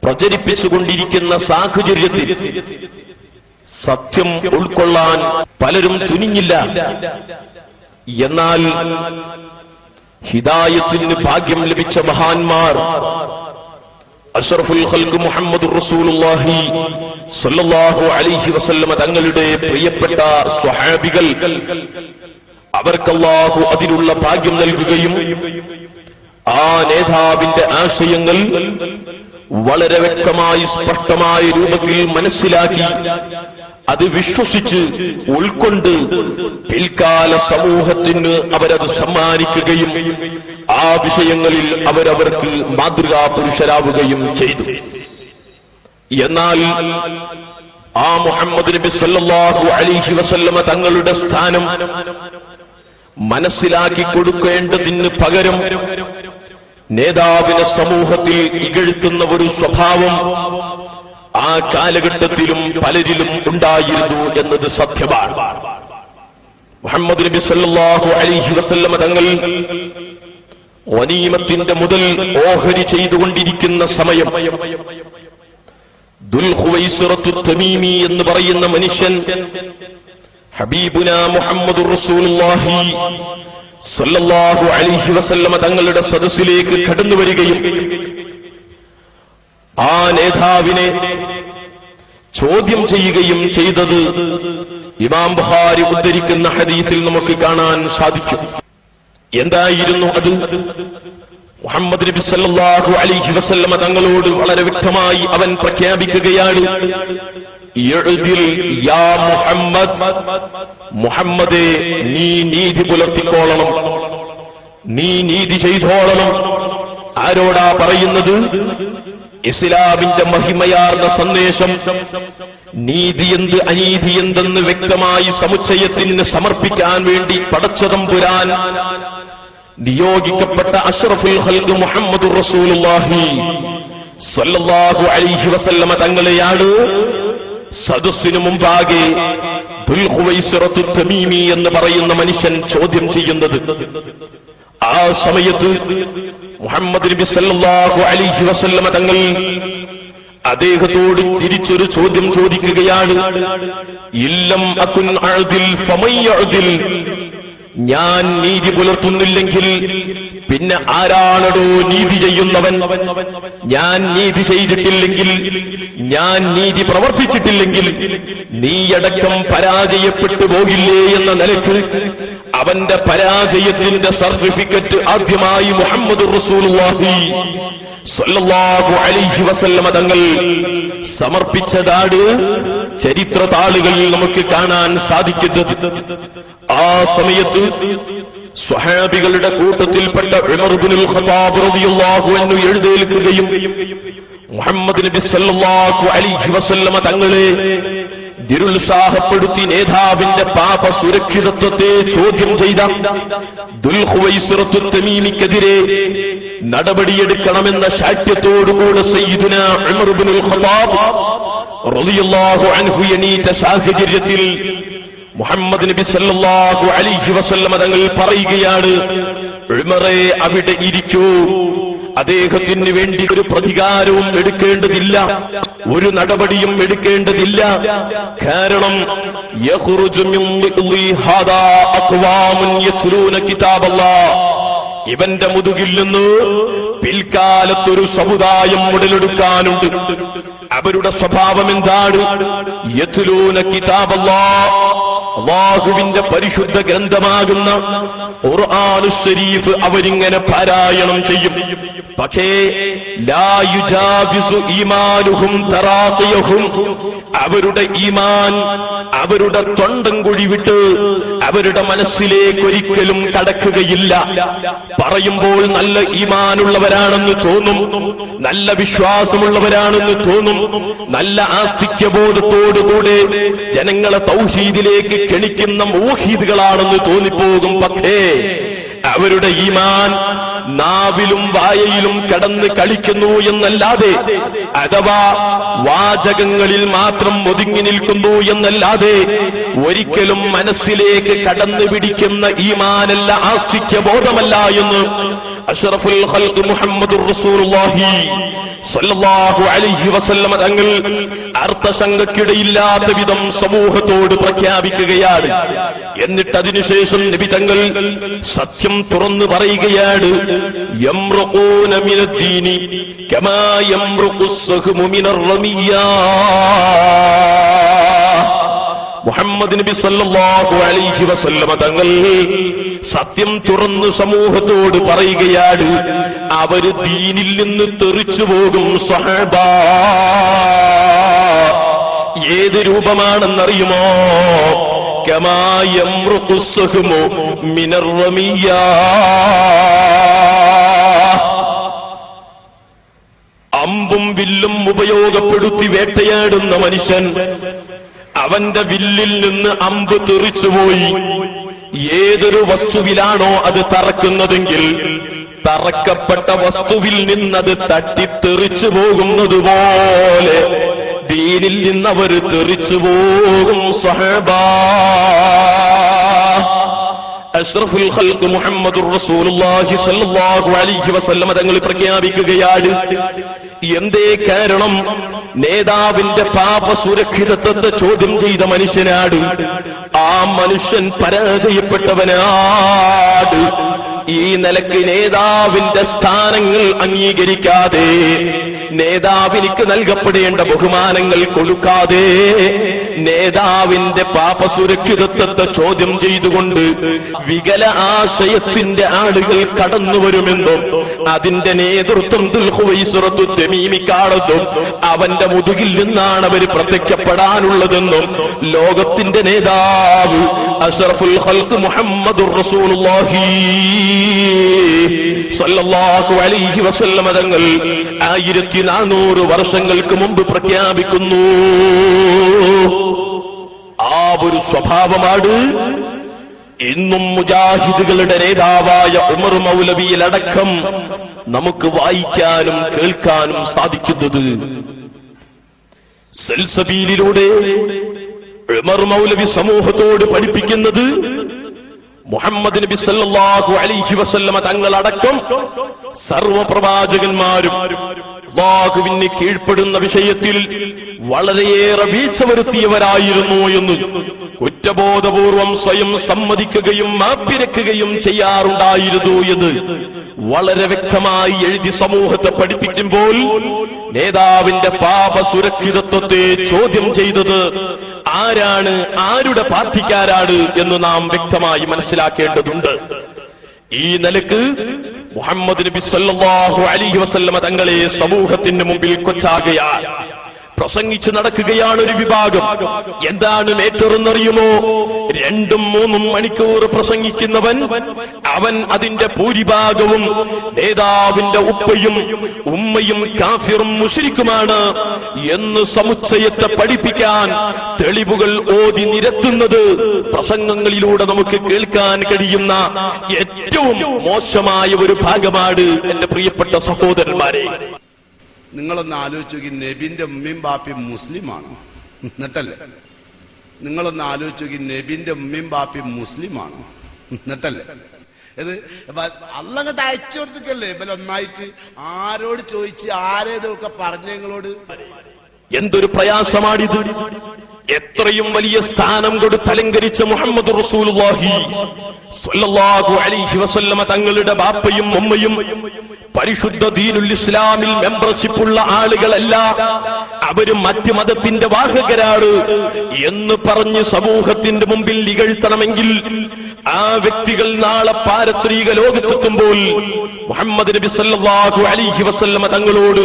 പ്രചരിപ്പിച്ചുകൊണ്ടിരിക്കുന്ന സാഹചര്യത്തിൽ സത്യം ഉൾക്കൊള്ളാൻ പലരും തുനിഞ്ഞില്ല. എന്നാൽ ഹിദായത്തിന് ഭാഗ്യം ലഭിച്ച മഹാന്മാർ അഷ്റഫുൽ ഖൽഖ് മുഹമ്മദുർ റസൂലുള്ളാഹി സ്വല്ലല്ലാഹു അലൈഹി വസല്ലം തങ്ങളുടെ പ്രിയപ്പെട്ട സ്വഹാബികൾ, അവർക്ക് അല്ലാഹു അതിനുള്ള ഭാഗ്യം നൽകുകയും ആ നേതാവിന്റെ ആശയങ്ങൾ വളരെ വ്യക്തമായി സ്പഷ്ടമായ രൂപത്തിൽ മനസ്സിലാക്കി അത് വിശ്വസിച്ച് ഉൾക്കൊണ്ട് പിൽക്കാല സമൂഹത്തിന് അവരത് സമ്മാനിക്കുകയും ആ വിഷയങ്ങളിൽ അവരവർക്ക് മാതൃകാ പുരുഷരാവുകയും ചെയ്തു. എന്നാൽ ആ മുഹമ്മദ് നബി സല്ലല്ലാഹു അലൈഹി വസല്ലമ തങ്ങളുടെ സ്ഥാനം മനസ്സിലാക്കി കൊടുക്കേണ്ടതിന് പകരം നേതാവിനെ സമൂഹത്തിൽ ഇകഴ്ത്തുന്ന ഒരു സ്വഭാവം ആ കാലഘട്ടത്തിലും പലരിലും ഉണ്ടായിരുന്നു എന്നത് സത്യമാണ്. മുഹമ്മദ് നബി സല്ലല്ലാഹു അലൈഹി വസല്ലമ തങ്ങൾ ഗനീമത്തിന്റെ മുതൽ ഓഹരി ചെയ്തുകൊണ്ടിരിക്കുന്ന സമയം ദുൽഖുവൈസിറത്തു തമീമി എന്ന് പറയുന്ന മനുഷ്യൻ ഹബീബുനാ മുഹമ്മദുർ റസൂലുള്ളാഹി സല്ലല്ലാഹു അലൈഹി വസല്ലമ തങ്ങളുടെ സദസ്സിലേക്ക് കടന്നു വരികയും ആ നേതാവിനെ ചോദ്യം ചെയ്യുകയും ചെയ്തത് ഇമാം ബുഖാരി ഉദ്ധരിക്കുന്ന ഹദീസിൽ നമുക്ക് കാണാൻ സാധിക്കും. എന്തായിരുന്നു അത്? മുഹമ്മദ് നബി സല്ലല്ലാഹു അലൈഹി വസല്ലമ തങ്ങളോട് വളരെ വ്യക്തമായി അവൻ പ്രഖ്യാപിക്കുകയാണ്, യാ മുഹമ്മദ്, മുഹമ്മദേ, നീ നീതി പുലർത്തിക്കോളണം, നീ നീതി ചെയ്തോളണം. ആരോടാ പറയുന്നത്? ഇസ്ലാമിന്റെ മഹിമയാർന്ന സന്ദേശം നീതി എന്ത് അനീതി എന്തെന്ന് വ്യക്തമായി സമുച്ചയത്തിന് സമർപ്പിക്കാൻ വേണ്ടി പടച്ചതമ്പുരാൻ നിയോഗിക്കപ്പെട്ട അഷ്റഫുൽ ഖൽഖ് മുഹമ്മദുർ റസൂലുള്ളാഹി സ്വല്ലല്ലാഹു അലൈഹി വസല്ലമ തങ്ങളെയാണ് സദസ്സിനു മുമ്പാകെ ദുൽഖുവൈസിറത്തു തമീമി എന്ന് പറയുന്ന മനുഷ്യൻ ചോദ്യം ചെയ്യുന്നത്. ആ സമയത്ത് മുഹമ്മദ് നബി സല്ലല്ലാഹു അലൈഹി വസല്ലമ തങ്ങൾ അദ്ദേഹത്തോട് തിരിച്ചൊരു ചോദ്യം ചോദിക്കുകയാണ്, ഇല്ലം അകുൻ അഅദിൽ ഫമൻ യഅദിൽ, ഞാൻ നീതി പുലർത്തുന്നില്ലെങ്കിൽ പിന്നെ ആരാണോ നീതി ചെയ്യുന്നവൻ? ഞാൻ നീതി ചെയ്തിട്ടില്ലെങ്കിൽ, ഞാൻ നീതി പ്രവർത്തിച്ചിട്ടില്ലെങ്കിൽ നീയടക്കം പരാജയപ്പെട്ടു പോകില്ലേ എന്ന നിലയ്ക്ക് അവന്റെ പരാജയത്തിന്റെ സർട്ടിഫിക്കറ്റ് ആദ്യമായി മുഹമ്മദുർ റസൂലുള്ളാഹി സ്വല്ലല്ലാഹു അലൈഹി വസല്ലമ തങ്ങൾ സമർപ്പിച്ചതാണ് ചരിത്ര താളുകളിൽ നമുക്ക് കാണാൻ സാധിക്കുന്നത്. ആ സമയത്ത് സ്വഹാബികളുടെ കൂട്ടത്തിൽപ്പെട്ട ഉമർ ഇബ്നുൽ ഖത്താബ് റളിയല്ലാഹു അൻഹു എഴുന്നേൽക്കുകയും മുഹമ്മദ് നബി സല്ലല്ലാഹു അലൈഹി വസല്ലമ തങ്ങളെ നിരുത്സാഹപ്പെടുത്തി നേതാവിന്റെ പാപ സുരക്ഷിതത്വത്തെ ചോദ്യം ചെയ്ത ദുൽഖുവൈസിറത്തു തമീമിക്കെതിരെ നടപടിയെടുക്കണമെന്ന ശാഠ്യത്തോടുകൂടെ സയ്യിദുനാ ഉമർ ഇബ്നുൽ ഖത്താബ് റളിയല്ലാഹു അൻഹു എണീറ്റ സാഹചര്യത്തിൽ മുഹമ്മദ് നബി സല്ലല്ലാഹു അലൈഹി വസല്ലമ തങ്ങൾ പറയുകയാണ്, ഉമറേ, അവിടെ ഇരിക്കൂ, അദ്ദേഹത്തിന് വേണ്ടി ഒരു പ്രതികാരവും എടുക്കേണ്ടതില്ല, ഒരു നടപടിയും എടുക്കേണ്ടതില്ല. കാരണം യഖ്റുജു മിൻ ളിഖ്ലി ഹാദാ അഖ്വാമുൻ യത്ലൂന കിതാബല്ലാഹ്, ഇവന്റെ മുതുകിൽ നിന്ന് പിൽക്കാലത്തൊരു സമുദായം ഉടലെടുക്കാനുണ്ട്. അവരുടെ സ്വഭാവം എന്താണ്? യത്ലൂന കിതാബല്ലാഹ്, അല്ലാഹുവിന്റെ പരിശുദ്ധ ഗ്രന്ഥമാകുന്ന ഖുർആനുൽ ശരീഫ് അവരിങ്ങനെ പാരായണം ചെയ്യും. പക്ഷേ ലാ യുജാവിസു ഈമാനുഹും തറാഖിയഹും, അവരുടെ ഈമാൻ അവരുടെ തൊണ്ടം കുഴി വിട്ട് അവരുടെ മനസ്സിലേക്ക് ഒരിക്കലും കടക്കുകയില്ല. പറയുമ്പോൾ നല്ല ഈമാനുള്ളവരാണെന്ന് തോന്നും, നല്ല വിശ്വാസമുള്ളവരാണെന്ന് തോന്നും, നല്ല ആസ്തിക്യബോധത്തോടുകൂടെ ജനങ്ങളെ തൗഹീദിലേക്ക് ക്ഷണിക്കുന്ന മൂഹീദുകളാണെന്ന് തോന്നിപ്പോകും. പക്ഷേ അവരുടെ ഈമാൻ നാവിലും വായയിലും കടന്ന് കളിക്കുന്നു എന്നല്ലാതെ, അഥവാ വാചകങ്ങളിൽ മാത്രം ഒതുങ്ങി നിൽക്കുന്നു എന്നല്ലാതെ ഒരിക്കലും മനസ്സിലേക്ക് കടന്നു പിടിക്കുന്ന ഈമാനല്ല, ആസ്തിക്യബോധമല്ല എന്ന് അഷ്റഫുൽ ഖൽഖ് മുഹമ്മദുർ റസൂലുള്ളാഹി സ്വല്ലല്ലാഹു അലൈഹി വസല്ലം തങ്ങൾ അർത്ഥശങ്കയ്ക്കിടയില്ലാത്ത വിധം സമൂഹത്തോട് പ്രഖ്യാപിക്കുകയാണ്. എന്നിട്ട് അതിനുശേഷം നബി തങ്ങൾ സത്യം തുറന്നു പറയുകയാണ്. യംറുഖൂന മിനദ്ദീനി കമാ യംറുഖുസ്സഹ്മു മിനർ റമിയ്യാ. മുഹമ്മദ് നബി സല്ലല്ലാഹു അലൈഹി വസല്ലം തങ്ങൾ സത്യം തുറന്ന് സമൂഹത്തോട് പറയുകയാണ്, അവര് ദീനിൽ നിന്ന് തെറിച്ചു പോകും സ്വഹബാ. ഏത് രൂപമാണെന്നറിയുമോ? കമാ യംറുഖുസ്സഹ്മു മിനർ റമിയ്യാ. അമ്പും വില്ലും ഉപയോഗപ്പെടുത്തി വേട്ടയാടുന്ന മനുഷ്യൻ, അവന്റെ വില്ലിൽ നിന്ന് അമ്പ് തെറിച്ചുപോയി. ഏതൊരു വസ്തുവിലാണോ അത് തറക്കുന്നതെങ്കിൽ തറക്കപ്പെട്ട വസ്തുവിൽ നിന്നത് തട്ടിത്തെറിച്ചു പോകുന്നതുപോലെ ദീനിൽ നിന്നവർ തെറിച്ചു പോകും സ്വഹബാ. അഷ്റഫുൽ ഖൽഖ് മുഹമ്മദുർ റസൂലുള്ളാഹി സ്വല്ലല്ലാഹു അലൈഹി വസല്ലം തങ്ങൾ പ്രഖ്യാപിക്കുകയാണ്. എന്തേ കാരണം? നേതാവിന്റെ പാപസുരക്ഷിതത്വത്തെ ചോദ്യം ചെയ്ത മനുഷ്യനാട്. ആ മനുഷ്യൻ പരാജയപ്പെട്ടവനാട്. ഈ നിലക്ക് നേതാവിന്റെ സ്ഥാനങ്ങൾ അംഗീകരിക്കാതെ, നേതാവിനിക്ക് നൽകപ്പെടേണ്ട ബഹുമാനങ്ങൾ കൊടുക്കാതെ, നേതാവിന്റെ പാപസുരക്ഷിതത്വത്തെ ചോദ്യം ചെയ്തുകൊണ്ട് വികല ആശയത്തിന്റെ ആളുകൾ കടന്നുവരുമെന്നും അതിന്റെ നേതൃത്വം ദുൽഖുവൈസിറത്തു തമീമിക്കാണെന്നും അവന്റെ മുതുകിൽ നിന്നാണ് അവർ പ്രത്യക്ഷപ്പെടാനുള്ളതെന്നും ലോകത്തിന്റെ നേതാവ് അഷ്റഫുൽ ഖൽഖ് മുഹമ്മദുർ റസൂലുള്ളാഹി സ്വല്ലല്ലാഹു അലൈഹി വസല്ലം തങ്ങൾ 1400 വർഷങ്ങൾക്ക് മുമ്പ് പ്രഖ്യാപിക്കുന്നു. ആ ഒരു സ്വഭാവമാണ് ഇന്നും മുജാഹിദുകളുടെ നേതാവായ ഉമർ മൗലവിയിലടക്കം നമുക്ക് വായിക്കാനും കേൾക്കാനും സാധിക്കുന്നത്. സൽസബീലിലൂടെ ഉമർ മൗലവി സമൂഹത്തോട് പഠിപ്പിക്കുന്നത് മുഹമ്മദ് നബി സല്ലല്ലാഹു അലൈഹി വസല്ലമ തങ്ങളടക്കം സർവപ്രവാചകന്മാരും അല്ലാഹുവിന് കീഴ്പ്പെടുന്ന വിഷയത്തിൽ വളരെയേറെ വീഴ്ച വരുത്തിയവരായിരുന്നു എന്ന് കുറ്റബോധപൂർവം സ്വയം സമ്മതിക്കുകയും മാപ്പിരക്കുകയും ചെയ്യാറുണ്ടായിരുന്നു എന്ന് വളരെ വ്യക്തമായി എഴുതി സമൂഹത്തെ പഠിപ്പിക്കുമ്പോൾ നേതാവിന്റെ പാപ സുരക്ഷിതത്വത്തെ ചോദ്യം ചെയ്തത് ആരാണ്, ആരുടെ പാർട്ടിക്കാരാണ് എന്ന് നാം വ്യക്തമായി മനസ്സിലാക്കേണ്ടതുണ്ട്. ഈ നിലക്ക് മുഹമ്മദ് നബി സല്ലല്ലാഹു അലൈഹി വസല്ലമ തങ്ങളെ സമൂഹത്തിന് മുമ്പിൽ കൊച്ചാകയാൽ പ്രസംഗിച്ചു നടക്കുകയാണ് ഒരു വിഭാഗം. എന്താണ് മേറ്ററെന്നറിയുമോ? 2-3 മണിക്കൂർ പ്രസംഗിക്കുന്നവൻ അവൻ അതിന്റെ ഭൂരിഭാഗവും നേതാവിന്റെ ഉപ്പയും ഉമ്മയും കാഫിറും മുശ്രിക്കുമാണ് എന്ന് സമുച്ചയത്തെ പഠിപ്പിക്കാൻ തെളിവുകൾ ഓതി നിരത്തുന്നത് പ്രസംഗങ്ങളിലൂടെ നമുക്ക് കേൾക്കാൻ കഴിയുന്ന ഏറ്റവും മോശമായ ഒരു ഭാഗമാണ് എന്റെ പ്രിയപ്പെട്ട സഹോദരന്മാരെ. നിങ്ങളൊന്ന് ആലോചിച്ച് നോക്കി, നബിന്റെ ഉമ്മയും ബാപ്പയും മുസ്ലിമാണ് എന്നിട്ടല്ലേ? നിങ്ങളൊന്ന് ആലോചിച്ച് നോക്കി, നബിന്റെ ഉമ്മയും ബാപ്പയും മുസ്ലിമാണ് എന്നിട്ടല്ലേ? ഇത് അള്ളങ്ങട്ട് അയച്ചു കൊടുത്തിട്ടല്ലേ ഇവരെ ഒന്നായിട്ട് ആരോട് ചോദിച്ച് ആരേതൊക്കെ പറഞ്ഞ നിങ്ങളോട്? എന്തൊരു പ്രയാസമാണിത്! എത്രയും വലിയ സ്ഥാനം കൊടുത്ത് അലങ്കരിച്ച മുഹമ്മദ് റസൂലുള്ളാഹി സ്വല്ലല്ലാഹു അലൈഹി വസല്ലമ തങ്ങളുടെ ബാപ്പയും ഉമ്മയും പരിശുദ്ധ ദീനുൽ ഇസ്ലാമിൽ മെമ്പർഷിപ്പുള്ള ആളുകളല്ല, അവര് മറ്റ് മതത്തിന്റെ വാഹകരാണ് എന്ന് പറഞ്ഞ് സമൂഹത്തിന്റെ മുമ്പിൽ ഇകഴ്ത്തണമെങ്കിൽ ആ വ്യക്തികൾ നാളെ പാരത്രിക ലോകത്തെത്തുമ്പോൾ മുഹമ്മദ് നബി സല്ലല്ലാഹു അലൈഹി വസല്ലമ തങ്ങളോട്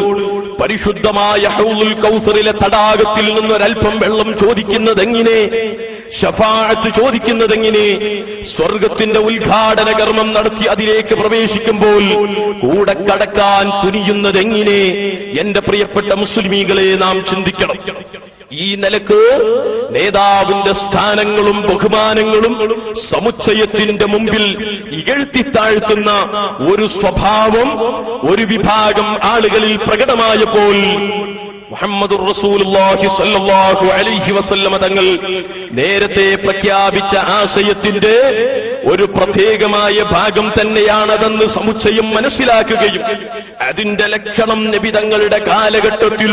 പരിശുദ്ധമായ ഹൗലുൽ കൗസറിലെ തടാകത്തിൽ നിന്നൊരൽപ്പം വെള്ളം ചോദിക്കുന്നതെങ്ങനെ, ശഫാഅത്ത് ചോദിക്കുന്നതെങ്ങനെ, സ്വർഗത്തിന്റെ ഉദ്ഘാടന കർമ്മം നടത്തി അതിലേക്ക് പ്രവേശിക്കുമ്പോൾ കൂടെ കടക്കാൻ തുനിയുന്നതെങ്ങനെ? എന്റെ പ്രിയപ്പെട്ട മുസ്ലിമീങ്ങളെ നാം ചിന്തിക്കണം. ഈ നിലക്ക് നേതാവിന്റെ സ്ഥാനങ്ങളും ബഹുമാനങ്ങളും സമുച്ചയത്തിന്റെ മുമ്പിൽ ഇകഴ്ത്തിത്താഴ്ത്തുന്ന ഒരു സ്വഭാവം ഒരു വിഭാഗം ആളുകളിൽ പ്രകടമായപ്പോൾ മുഹമ്മദുർ റസൂലുള്ളാഹി സ്വല്ലല്ലാഹു അലൈഹി വസല്ലമ തങ്ങൾ നേരത്തെ പ്രഖ്യാപിച്ച ആശയത്തിന്റെ ഒരു പ്രത്യേകമായ ഭാഗം തന്നെയാണതെന്ന് സമുച്ചയം മനസ്സിലാക്കുകയും അതിന്റെ ലക്ഷണം നബി തങ്ങളുടെ കാലഘട്ടത്തിൽ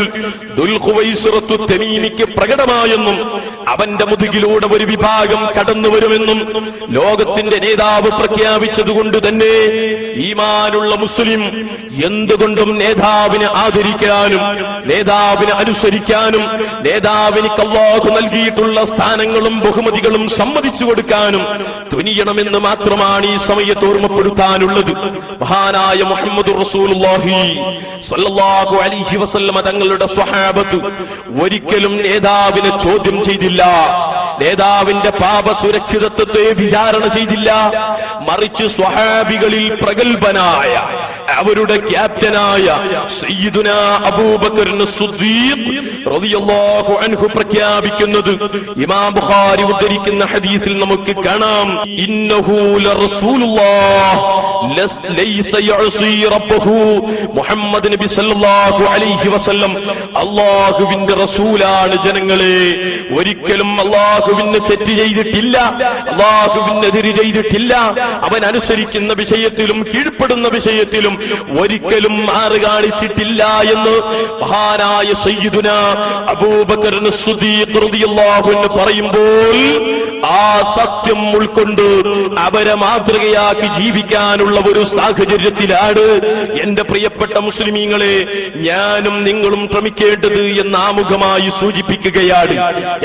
ദുൽഖുവൈസിറത്തു തമീമിക്ക് പ്രകടമായെന്നും അവന്റെ മുതുകിലൂടെ ഒരു വിഭാഗം കടന്നു വരുമെന്നും ലോകത്തിന്റെ നേതാവ് പ്രഖ്യാപിച്ചതുകൊണ്ട് തന്നെ ഈമാനുള്ള മുസ്ലിം എന്തുകൊണ്ടും നേതാവിനെ ആദരിക്കാനും നേതാവിനെ അനുസരിക്കാനും നേതാവിന് അല്ലാഹു നൽകിയിട്ടുള്ള സ്ഥാനങ്ങളും ബഹുമതികളും സമ്മതിച്ചു കൊടുക്കാനും തുനിയണമെന്ന് മാത്രമാണ് ഈ സമയത്ത് ഓർമ്മപ്പെടുത്താനുള്ളത്. മഹാനായ മുഹമ്മദുർ റസൂലുള്ളാഹി സ്വല്ലല്ലാഹു അലൈഹി വസല്ലമ തങ്ങളുടെ സ്വഹാബത്ത് ഒരിക്കലും നേതാവിനെ ചോദ്യം ചെയ്തില്ല, നേതാവിന്റെ പാപസുരക്ഷിതത്വത്തെ വിചാരണ ചെയ്തില്ല. മറിച്ച് സ്വഹാബികളിൽ പ്രഗൽഭനായ അവരുടെ ക്യാപ്റ്റനായ സയ്യിദുനാ അബൂബക്കർ സിദ്ദീഖ് റളിയല്ലാഹു അൻഹു പ്രഖ്യാപിക്കുന്നത് ഇമാം ബുഖാരി ഉദ്ധരിക്കുന്ന ഹദീസിൽ നമുക്ക് കാണാം. ഇന്നഹു ലറസൂലുള്ളാഹ് ലൈസ യഅസി റബ്ബഹു. മുഹമ്മദ് നബി സല്ലല്ലാഹു അലൈഹി വസല്ലം അല്ലാഹുവിന്റെ റസൂലാണ്. ജനങ്ങളെ, ഒരിക്കലും അല്ലാഹുവിന് തെറ്റ് ചെയ്തിട്ടില്ല, അല്ലാഹുവിനെതിരെ ചെയ്തിട്ടില്ല. അവൻ അനുസരിക്കുന്ന വിഷയത്തിലും കീഴ്പ്പെടുന്ന വിഷയത്തിലും ഒരിക്കലും മാറി കാണിച്ചിട്ടില്ല എന്ന് മഹാനായ സയ്യിദുനാ അബൂബക്കർ സിദ്ദീഖ് റളിയല്ലാഹു അൻഹു പറയുമ്പോൾ ആ സത്യം ഉൾക്കൊണ്ട് അവരെ മാതൃകയാക്കി ജീവിക്കാനുള്ള ഒരു സാഹചര്യത്തിലാണ് എന്റെ പ്രിയപ്പെട്ട മുസ്ലിമീങ്ങളെ ഞാനും നിങ്ങളും ശ്രമിക്കേണ്ടത് എന്ന് ആമുഖമായി സൂചിപ്പിക്കുകയാണ്.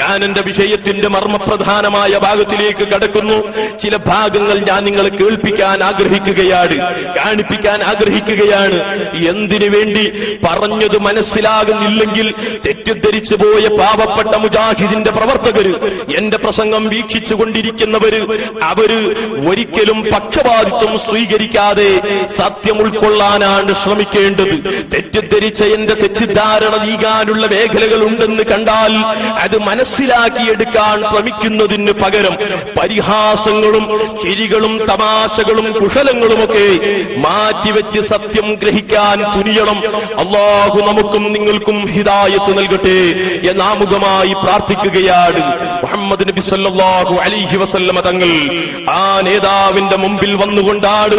ഞാൻ എന്റെ വിഷയത്തിന്റെ മർമ്മപ്രധാനമായ ഭാഗത്തിലേക്ക് കടക്കുന്നു. ചില ഭാഗങ്ങൾ ഞാൻ നിങ്ങളെ കേൾപ്പിക്കാൻ ആഗ്രഹിക്കുകയാണ്, കാണിപ്പിക്കാൻ ആഗ്രഹിക്കുകയാണ്. എന്തിനു വേണ്ടി? പറഞ്ഞത് മനസ്സിലാകുന്നില്ലെങ്കിൽ തെറ്റിദ്ധരിച്ചു പോയ പാവപ്പെട്ട മുജാഹിദിന്റെ പ്രവർത്തകര്, എന്റെ പ്രസംഗം വീക്ഷിച്ചുകൊണ്ടിരിക്കുന്നവര്, അവര് ഒരിക്കലും പക്ഷപാതിത്വം സ്വീകരിക്കാതെ സത്യം ഉൾക്കൊള്ളാനാണ് ശ്രമിക്കേണ്ടത്. തെറ്റിദ്ധരിച്ച എന്റെ തെറ്റിദ്ധാരണ നീങ്ങാനുള്ള മേഖലകൾ ഉണ്ടെന്ന് കണ്ടാൽ അത് മനസ്സിലാക്കിയെടുക്കാൻ ശ്രമിക്കുന്നതിന് പകരം പരിഹാസങ്ങളും ചിരികളും തമാശകളും കുശലങ്ങളുമൊക്കെ മാറ്റിവെച്ച് സത്യം ഗ്രഹിക്കാൻ തുനിയണം. അല്ലാഹു നമുക്കും നിങ്ങൾക്കും ഹിദായത്ത് നൽകട്ടെ എന്നാമുഖമായി പ്രാർത്ഥിക്കുകയാണ്. മുഹമ്മദ് നബി സല്ലല്ലാഹു അലൈഹി വസല്ലമ തങ്ങൾ ആ നേതാവിന്റെ മുമ്പിൽ വന്നുകൊണ്ടാണ്